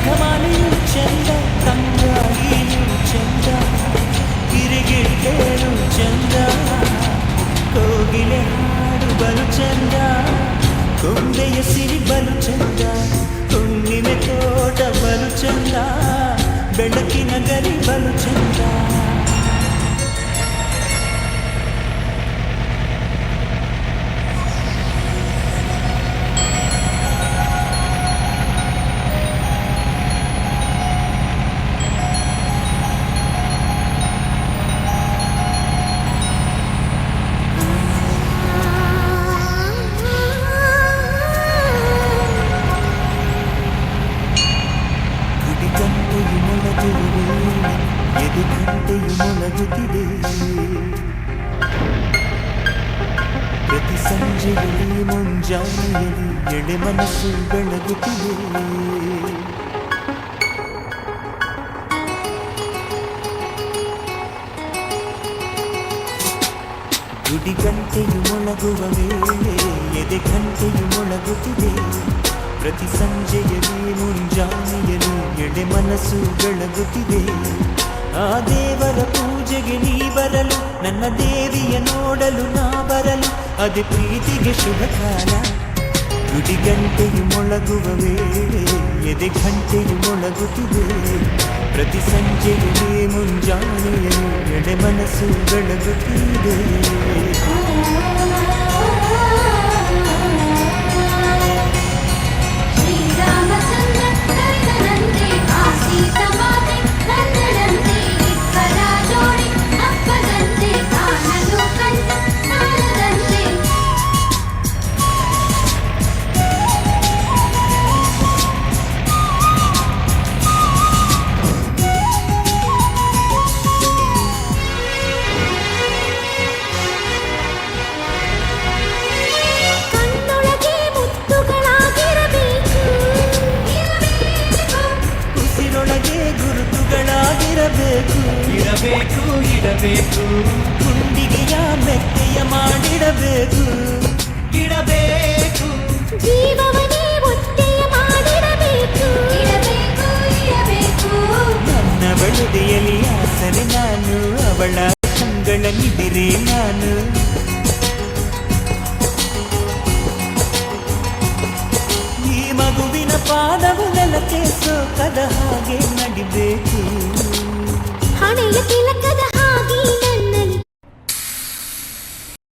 ಮೇಘಮಾಲೆಯು ಚಂದ, ತಂಗಾಳಿಯು ಚಂದ, ಗಿರಿಗಿಟ್ಟೇರು ಚಂದ, ಕೋಗಿಲೆ ಹಾಡು ಬಲು ಚಂದ, ಕೊಂಬೆಯ ಸಿರಿ ಬಲು ಚಂದ, ಹುಣ್ಣಿಮೆ ತೋಟ ಬಲು ಚಂದ, ಬೆಳಕಿನ ಗರಿ ಬಲು ಚಂದ. ಎದೆ ಗಂಟೆಯು ಮೊಳಗುತ್ತಿದೆ, ಪ್ರತಿ ಸಂಜೆಯಲ್ಲಿ ಮುಂಜಾನೆಯಲ್ಲಿ ಎಳೆ ಮನಸ್ಸು ಬೆಳಗುತ್ತಿದೆ. ಗುಡಿ ಗಂಟೆಯು ಮೊಳಗುವ ವೇಳೆ ಎದೆ ಗಂಟೆಯು ಮೊಳಗುತ್ತಿದೆ, ಪ್ರತಿ ಸಂಜೆಯಲ್ಲಿ ಮುಂಜಾನೆಯಲ್ಲಿ ಎಡೆ ಮನಸ್ಸು ಬೆಳಗುತ್ತಿದೆ. ಆ ದೇವರ ಪೂಜೆಗೆ ನೀ ಬರಲು, ನನ್ನ ದೇವಿಯ ನೋಡಲು ನಾ ಬರಲು, ಅದೇ ಪ್ರೀತಿಗೆ ಶುಭ ಕಾಲ. ಗುಡಿ ಗಂಟೆಯು ಮೊಳಗುವ ವೇಳೆ ಎದೆ ಗಂಟೆಯು ಮೊಳಗುತ್ತಿದೆ, ಪ್ರತಿ ಸಂಜೆಯಲ್ಲಿ ಮುಂಜಾನೆಯಲ್ಲಿ ಎಡೆ ಮನಸ್ಸು ಬೆಳಗುತ್ತಿದೆ. ಇರಬೇಕು ಇಡಬೇಕು, ಗುಂಡಿಗೆಯ ಮೆತ್ತೆಯ ಮಾಡಿಡಬೇಕು, ಇಡಬೇಕು ಜೀವವನೇ ಒತ್ತೆಯ ಮಾಡಿರಬೇಕು, ಇಡಬೇಕು ಇಡಬೇಕು. ನನ್ನ ಬಳುದೆಯಲ್ಲಿ ಆಸರೆ ನಾನು, ಅವಳ ಕಂಗಳ ನಿದಿರೆ ನಾನು. ಈ ಮಗುವಿನ ಪಾದವು ನೆಲಕ್ಕೆ ಸೋಕದ ಹಾಗೆ ನಡಿಬೇಕು, ಹಣೆಯ ತಿಲಕದ